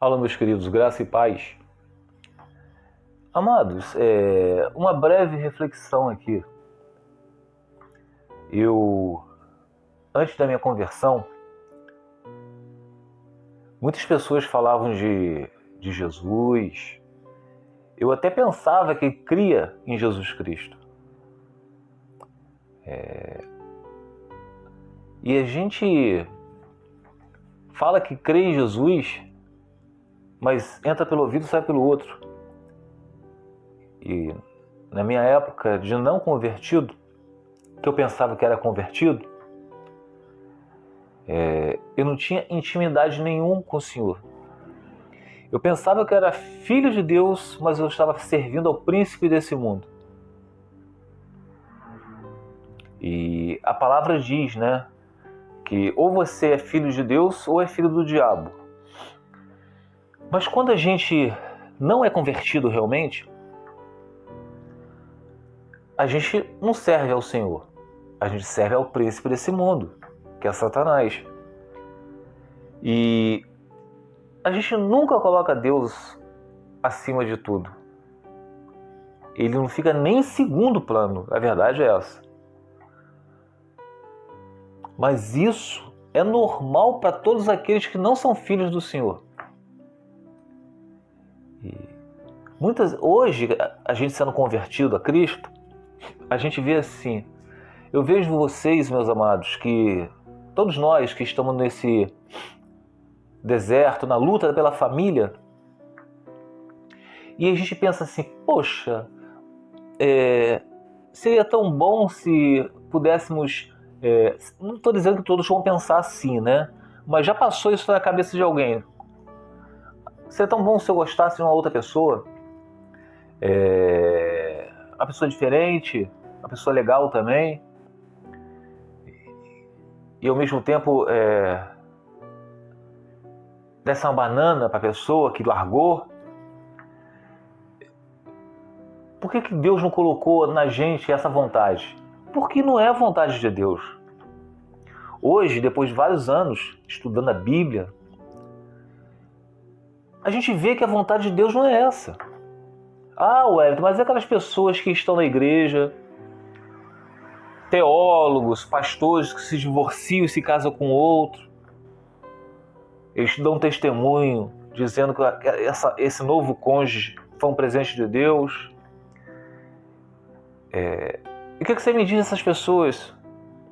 Alô, meus queridos, graça e paz. Amados, uma breve reflexão aqui. Antes da minha conversão, muitas pessoas falavam de Jesus. Eu até pensava que cria em Jesus Cristo. E a gente fala que crê em Jesus, mas entra pelo ouvido e sai pelo outro. E na minha época de não convertido, que eu pensava que era convertido, eu não tinha intimidade nenhuma com o Senhor. Eu pensava que eu era filho de Deus, mas eu estava servindo ao príncipe desse mundo. E a palavra diz, né, que ou você é filho de Deus ou é filho do diabo. Mas quando a gente não é convertido realmente, a gente não serve ao Senhor. A gente serve ao príncipe desse mundo, que é Satanás. E a gente nunca coloca Deus acima de tudo. Ele não fica nem em segundo plano, a verdade é essa. Mas isso é normal para todos aqueles que não são filhos do Senhor. Hoje, a gente sendo convertido a Cristo, a gente vê assim, eu vejo vocês, meus amados, que todos nós que estamos nesse deserto, na luta pela família, e a gente pensa assim, poxa, seria tão bom se pudéssemos, não estou dizendo que todos vão pensar assim, né? Mas já passou isso na cabeça de alguém. Seria tão bom se eu gostasse de uma outra pessoa, uma pessoa diferente, uma pessoa legal também, e ao mesmo tempo desse uma banana para a pessoa que largou. Por que Deus não colocou na gente essa vontade? Porque não é a vontade de Deus. Hoje, depois de vários anos estudando a Bíblia, a gente vê que a vontade de Deus não é essa. Ah, Wellington, mas é aquelas pessoas que estão na igreja, teólogos, pastores que se divorciam e se casam com outro, eles dão testemunho dizendo que esse novo cônjuge foi um presente de Deus. E o que você me diz dessas pessoas?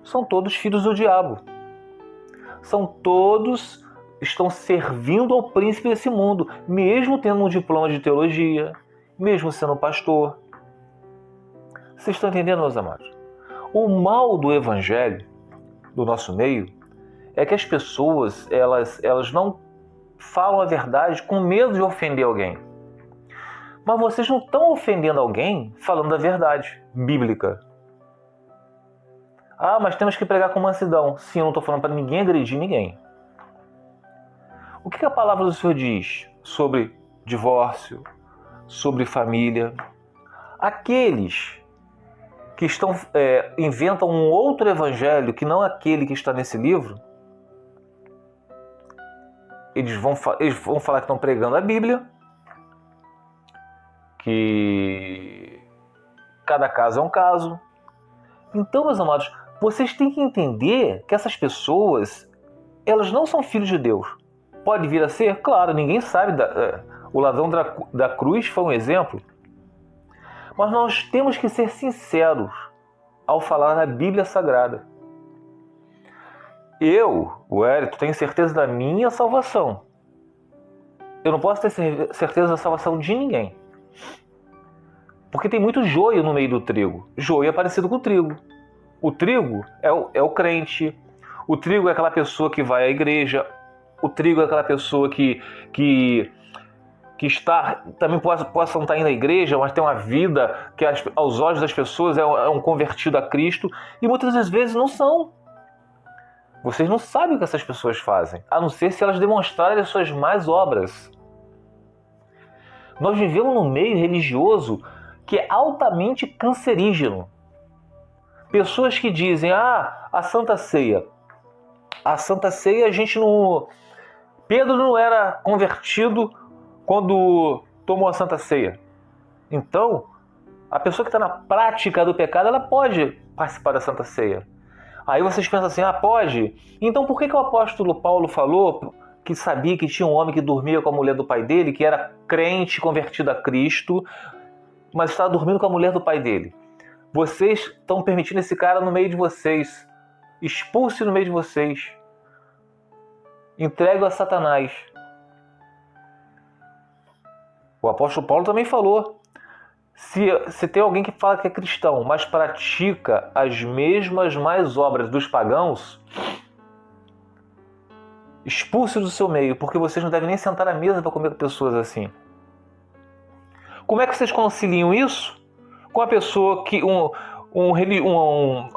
São todos filhos do diabo. Estão servindo ao príncipe desse mundo, mesmo tendo um diploma de teologia, mesmo sendo pastor. Vocês estão entendendo, meus amados? O mal do evangelho, do nosso meio, é que as pessoas, elas não falam a verdade com medo de ofender alguém. Mas vocês não estão ofendendo alguém falando a verdade bíblica. Ah, mas temos que pregar com mansidão. Sim, eu não estou falando para ninguém agredir ninguém. O que a palavra do Senhor diz sobre divórcio, sobre família? Aqueles que inventam um outro evangelho que não aquele que está nesse livro, eles vão falar que estão pregando a Bíblia, que cada caso é um caso. Então, meus amados, vocês têm que entender que essas pessoas, elas não são filhos de Deus. Pode vir a ser? Claro, ninguém sabe. O ladrão da cruz foi um exemplo. Mas nós temos que ser sinceros ao falar na Bíblia Sagrada. Eu, o Wellington, tenho certeza da minha salvação. Eu não posso ter certeza da salvação de ninguém. Porque tem muito joio no meio do trigo. Joio é parecido com o trigo. O trigo é o crente. O trigo é aquela pessoa que vai à igreja. O trigo é aquela pessoa que está, também possa não estar indo à igreja, mas tem uma vida que aos olhos das pessoas é um convertido a Cristo. E muitas das vezes não são. Vocês não sabem o que essas pessoas fazem, a não ser se elas demonstrarem as suas más obras. Nós vivemos num meio religioso que é altamente cancerígeno. Pessoas que dizem, a Santa Ceia. A Santa Ceia a gente não... Pedro não era convertido quando tomou a Santa Ceia. Então, a pessoa que está na prática do pecado, ela pode participar da Santa Ceia. Aí vocês pensam assim, pode? Então por que o apóstolo Paulo falou que sabia que tinha um homem que dormia com a mulher do pai dele, que era crente, convertido a Cristo, mas estava dormindo com a mulher do pai dele? Vocês estão permitindo esse cara no meio de vocês. Expulse no meio de vocês. Entregue a Satanás. O apóstolo Paulo também falou. Se tem alguém que fala que é cristão, mas pratica as mesmas más obras dos pagãos, expulse do seu meio, porque vocês não devem nem sentar à mesa para comer com pessoas assim. Como é que vocês conciliam isso com a pessoa que uma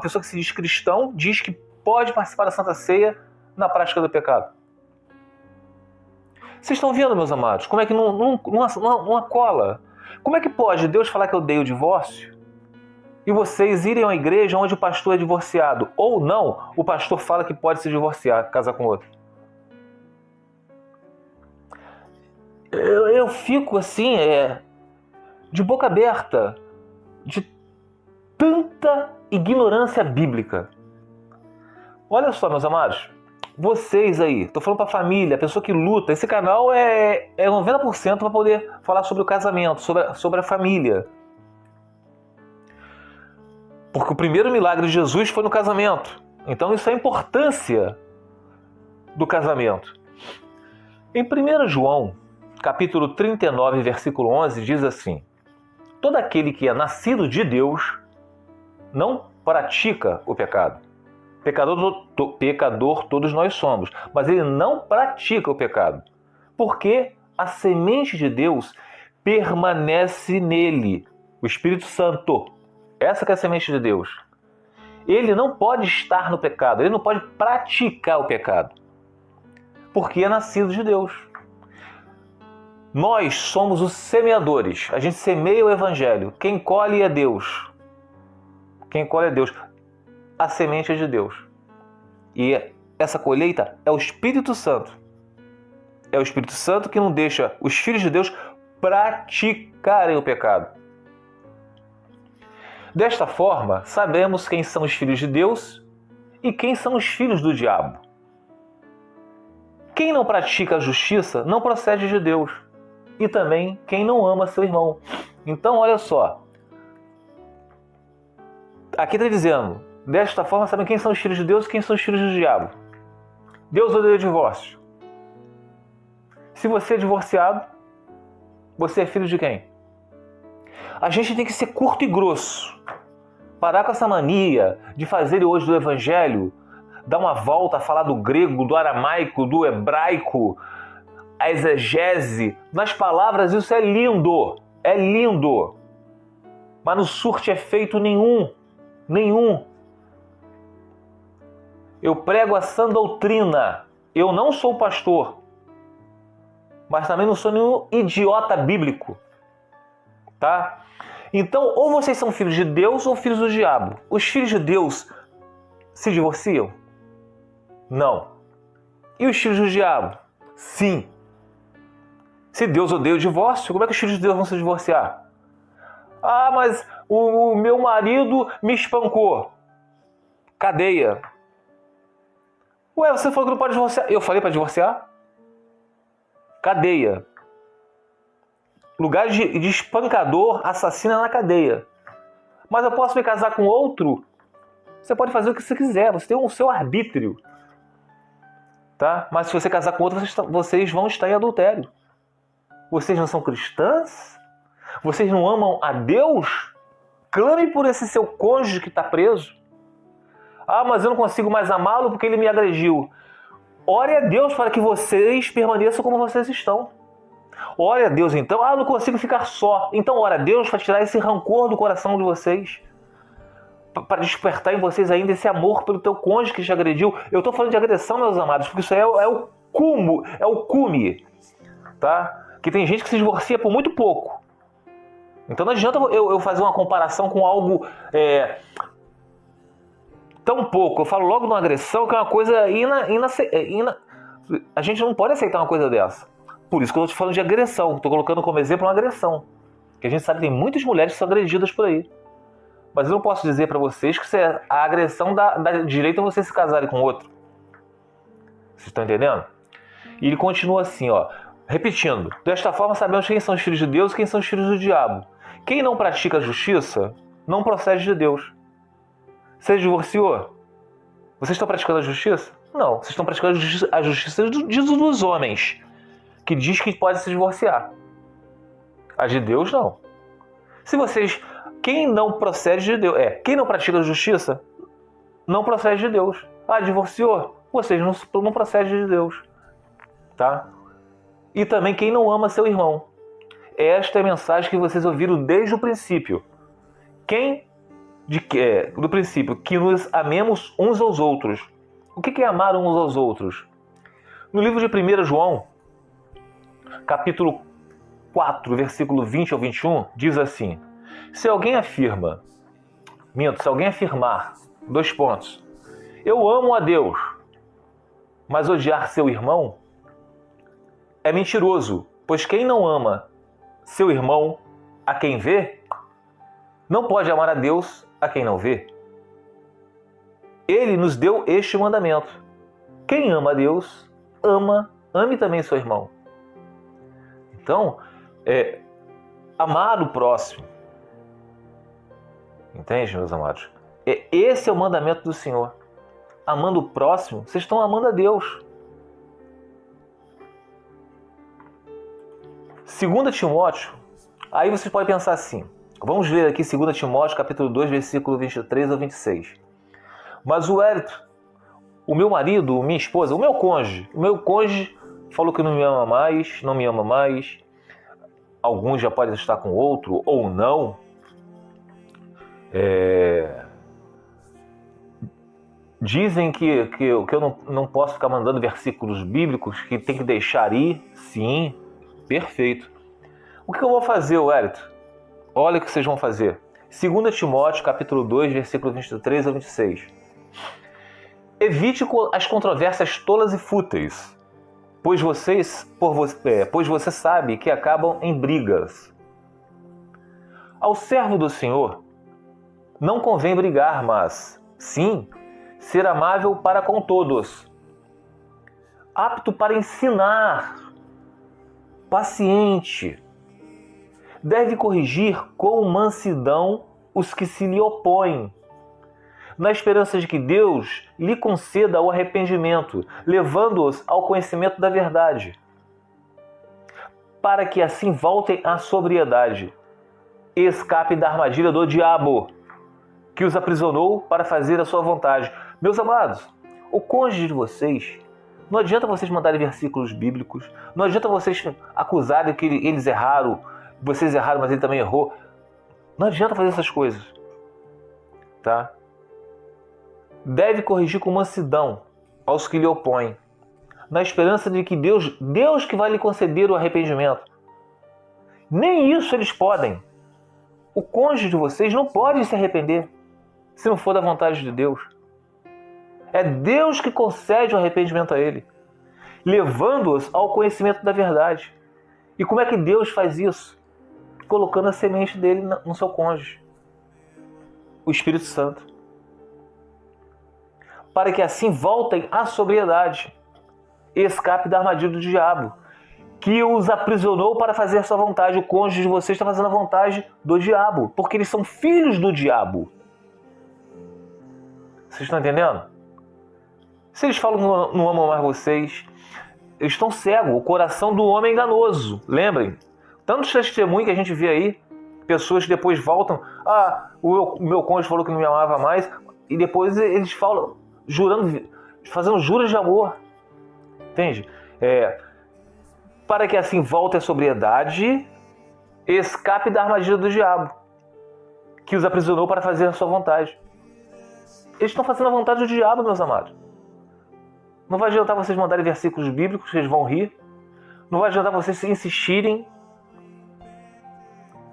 pessoa que se diz cristão diz que pode participar da Santa Ceia na prática do pecado? Vocês estão vendo, meus amados, como é que não cola? Como é que pode Deus falar que eu odeio o divórcio e vocês irem a uma igreja onde o pastor é divorciado? Ou não, o pastor fala que pode se divorciar, casar com outro. Eu fico assim, de boca aberta, de tanta ignorância bíblica. Olha só, meus amados, vocês aí, estou falando para a família, a pessoa que luta, esse canal é 90% para poder falar sobre o casamento, sobre a família. Porque o primeiro milagre de Jesus foi no casamento. Então isso é a importância do casamento. Em 1 João, capítulo 39, versículo 11, diz assim: todo aquele que é nascido de Deus não pratica o pecado. Pecador todos nós somos, mas ele não pratica o pecado, porque a semente de Deus permanece nele, o Espírito Santo. Essa que é a semente de Deus. Ele não pode estar no pecado, ele não pode praticar o pecado, porque é nascido de Deus. Nós somos os semeadores, a gente semeia o Evangelho. Quem colhe é Deus. Quem colhe é Deus. A semente é de Deus. E essa colheita é o Espírito Santo. É o Espírito Santo que não deixa os filhos de Deus praticarem o pecado. Desta forma, sabemos quem são os filhos de Deus e quem são os filhos do diabo. Quem não pratica a justiça não procede de Deus. E também quem não ama seu irmão. Então, olha só. Aqui está dizendo, desta forma, sabem quem são os filhos de Deus e quem são os filhos do diabo. Deus odeia o divórcio. Se você é divorciado, você é filho de quem? A gente tem que ser curto e grosso. Parar com essa mania de fazer hoje do Evangelho, dar uma volta a falar do grego, do aramaico, do hebraico, a exegese. Nas palavras isso é lindo. É lindo. Mas não surte efeito nenhum. Nenhum. Eu prego a sã doutrina. Eu não sou pastor. Mas também não sou nenhum idiota bíblico. Tá? Então, ou vocês são filhos de Deus ou filhos do diabo. Os filhos de Deus se divorciam? Não. E os filhos do diabo? Sim. Se Deus odeia o divórcio, como é que os filhos de Deus vão se divorciar? Ah, mas o meu marido me espancou. Cadeia. Ué, você falou que não pode divorciar. Eu falei para divorciar? Cadeia. Lugar de espancador, assassino é na cadeia. Mas eu posso me casar com outro? Você pode fazer o que você quiser, você tem o seu arbítrio. Tá? Mas se você casar com outro, vocês vão estar em adultério. Vocês não são cristãs? Vocês não amam a Deus? Clame por esse seu cônjuge que está preso. Ah, mas eu não consigo mais amá-lo porque ele me agrediu. Ore a Deus para que vocês permaneçam como vocês estão. Ore a Deus então. Ah, eu não consigo ficar só. Então ore a Deus para tirar esse rancor do coração de vocês. Para despertar em vocês ainda esse amor pelo teu cônjuge que te agrediu. Eu estou falando de agressão, meus amados, porque isso é o cume. Tá? Que tem gente que se divorcia por muito pouco. Então não adianta eu fazer uma comparação com algo tão pouco. Eu falo logo de uma agressão que é uma coisa A gente não pode aceitar uma coisa dessa. Por isso que eu estou te falando de agressão. Estou colocando como exemplo uma agressão. Que a gente sabe que tem muitas mulheres que são agredidas por aí. Mas eu não posso dizer para vocês que a agressão dá direito a vocês se casarem com outro. Vocês estão entendendo? E ele continua assim, ó. Repetindo. Desta forma sabemos quem são os filhos de Deus e quem são os filhos do diabo. Quem não pratica a justiça não procede de Deus. Você divorciou? Vocês estão praticando a justiça? Não. Vocês estão praticando a justiça dos homens. Que diz que pode se divorciar. A de Deus, não. Se vocês... Quem não procede de Deus... Quem não pratica a justiça não procede de Deus. Ah, divorciou? Vocês não procedem de Deus. Tá? E também quem não ama seu irmão. Esta é a mensagem que vocês ouviram desde o princípio. Do princípio, que nos amemos uns aos outros. O que é amar uns aos outros? No livro de 1 João, capítulo 4, versículo 20 ao 21, diz assim: se alguém afirmar, 2 pontos, eu amo a Deus, mas odiar seu irmão é mentiroso, pois quem não ama seu irmão a quem vê, não pode amar a Deus a quem não vê. Ele nos deu este mandamento: quem ama a Deus, ame também seu irmão. Então, amar o próximo. Entende, meus amados? Esse é o mandamento do Senhor. Amando o próximo, vocês estão amando a Deus. 2 Timóteo, aí você pode pensar assim. Vamos ler aqui 2 Timóteo, capítulo 2, versículo 23 ao 26. Mas o Hélito, o meu marido, minha esposa, o meu cônjuge falou que não me ama mais. Alguns já podem estar com outro ou não. Dizem que eu não posso ficar mandando versículos bíblicos, que tem que deixar ir. Sim, perfeito. O que eu vou fazer, Hélito? Olha o que vocês vão fazer. 2 Timóteo, capítulo 2, versículo 23 a 26. Evite as controvérsias tolas e fúteis, pois você sabe que acabam em brigas. Ao servo do Senhor não convém brigar, mas, sim, ser amável para com todos, apto para ensinar, paciente. Deve corrigir com mansidão os que se lhe opõem, na esperança de que Deus lhe conceda o arrependimento, levando-os ao conhecimento da verdade, para que assim voltem à sobriedade e escapem da armadilha do diabo, que os aprisionou para fazer a sua vontade. Meus amados, o cônjuge de vocês, não adianta vocês mandarem versículos bíblicos, não adianta vocês acusarem que eles erraram, vocês erraram, mas ele também errou. Não adianta fazer essas coisas. Tá? Deve corrigir com mansidão aos que lhe opõem, na esperança de que Deus que vai lhe conceder o arrependimento. Nem isso eles podem. O cônjuge de vocês não pode se arrepender se não for da vontade de Deus. É Deus que concede o arrependimento a ele, levando-os ao conhecimento da verdade. E como é que Deus faz isso? Colocando a semente dele no seu cônjuge, o Espírito Santo, para que assim voltem à sobriedade e escape da armadilha do diabo, que os aprisionou para fazer a sua vontade. O cônjuge de vocês está fazendo a vontade do diabo, porque eles são filhos do diabo. Vocês estão entendendo? Se eles falam que não amam mais vocês, eles estão cegos. O coração do homem é enganoso. Lembrem, tantos testemunhos que a gente vê aí, pessoas que depois voltam, o meu cônjuge falou que não me amava mais, e depois eles falam, fazendo juras de amor. Entende? Para que assim volte à sobriedade e escape da armadilha do diabo, que os aprisionou para fazer a sua vontade. Eles estão fazendo a vontade do diabo, meus amados. Não vai adiantar vocês mandarem versículos bíblicos, que eles vão rir. Não vai adiantar vocês insistirem.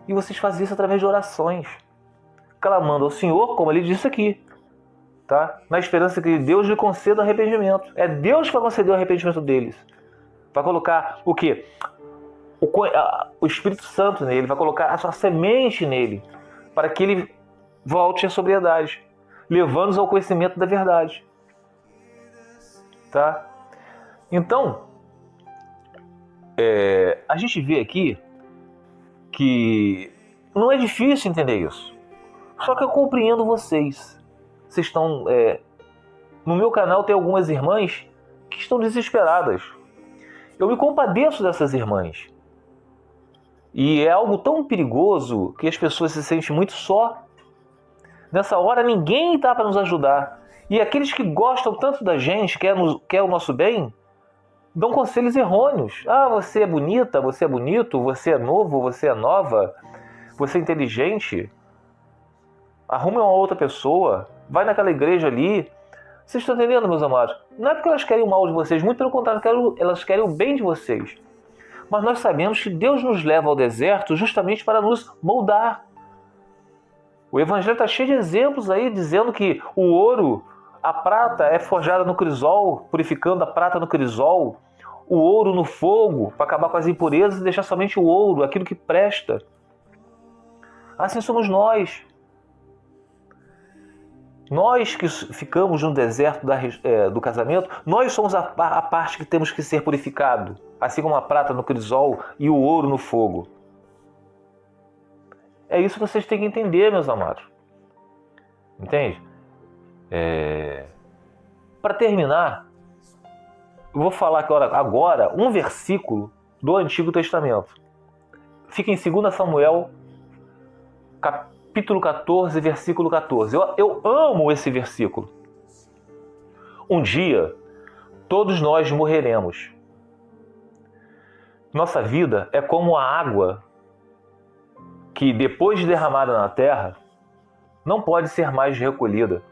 E vocês fazem isso através de orações, clamando ao Senhor, como ele disse aqui. tá? Na esperança que Deus lhe conceda arrependimento. É Deus que vai conceder o arrependimento deles. Vai colocar o quê? O Espírito Santo nele, vai colocar a sua semente nele, para que ele volte à sobriedade, levando-nos ao conhecimento da verdade. Tá? Então, a gente vê aqui que não é difícil entender isso. Só que eu compreendo vocês. Vocês estão... no meu canal tem algumas irmãs que estão desesperadas. Eu me compadeço dessas irmãs. E é algo tão perigoso que as pessoas se sentem muito só. Nessa hora ninguém está para nos ajudar. E aqueles que gostam tanto da gente, quer o nosso bem, dão conselhos errôneos. Ah, você é bonita, você é bonito, você é novo, você é nova, você é inteligente. Arrume uma outra pessoa, vai naquela igreja ali. Vocês estão entendendo, meus amados? Não é porque elas querem o mal de vocês, muito pelo contrário, elas querem o bem de vocês. Mas nós sabemos que Deus nos leva ao deserto justamente para nos moldar. O Evangelho está cheio de exemplos aí, dizendo que o ouro, a prata é forjada no crisol, purificando a prata no crisol, o ouro no fogo, para acabar com as impurezas e deixar somente o ouro, aquilo que presta. Assim somos nós. Nós que ficamos no deserto do casamento, nós somos a parte que temos que ser purificado, assim como a prata no crisol e o ouro no fogo. É isso que vocês têm que entender, meus amados. Entende? Para terminar, eu vou falar agora um versículo do Antigo Testamento. Fica em 2 Samuel, capítulo 14, versículo 14. Eu amo esse versículo. Um dia, todos nós morreremos. Nossa vida é como a água que, depois de derramada na terra, não pode ser mais recolhida.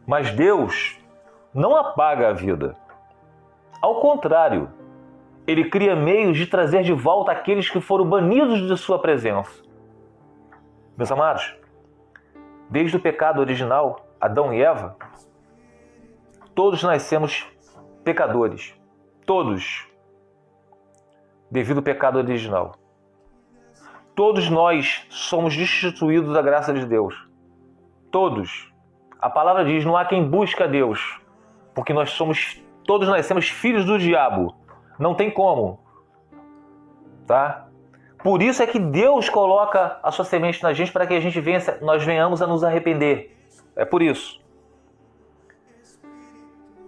Mas Deus não apaga a vida. Ao contrário, Ele cria meios de trazer de volta aqueles que foram banidos de sua presença. Meus amados, desde o pecado original, Adão e Eva, todos nascemos pecadores. Todos. Devido ao pecado original. Todos nós somos destituídos da graça de Deus. Todos. A palavra diz, não há quem busque a Deus. Porque todos nascemos filhos do diabo. Não tem como. Tá? Por isso é que Deus coloca a sua semente na gente para que nós venhamos a nos arrepender. É por isso.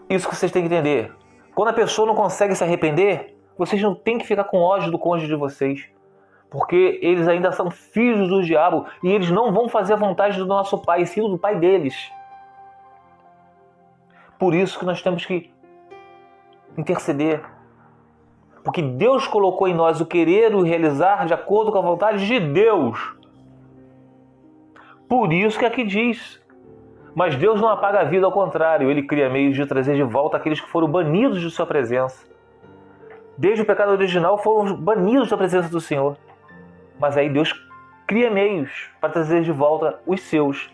Isso que vocês têm que entender. Quando a pessoa não consegue se arrepender, vocês não têm que ficar com ódio do cônjuge de vocês. Porque eles ainda são filhos do diabo e eles não vão fazer a vontade do nosso pai, e sim do pai deles. Por isso que nós temos que interceder. Porque Deus colocou em nós o querer e o realizar de acordo com a vontade de Deus. Por isso que aqui diz. Mas Deus não apaga a vida, ao contrário. Ele cria meios de trazer de volta aqueles que foram banidos de sua presença. Desde o pecado original foram banidos da presença do Senhor. Mas aí Deus cria meios para trazer de volta os seus.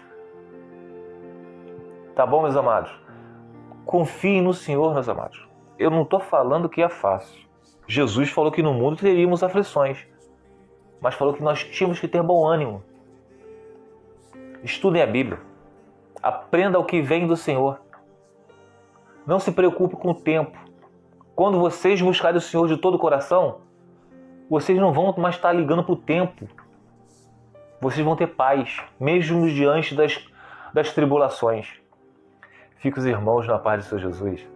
Tá bom, meus amados? Confiem no Senhor, meus amados. Eu não estou falando que é fácil. Jesus falou que no mundo teríamos aflições, mas falou que nós tínhamos que ter bom ânimo. Estudem a Bíblia. Aprenda o que vem do Senhor. Não se preocupe com o tempo. Quando vocês buscarem o Senhor de todo o coração, vocês não vão mais estar ligando para o tempo. Vocês vão ter paz, mesmo diante das tribulações. Fiquem os irmãos na paz de Senhor Jesus.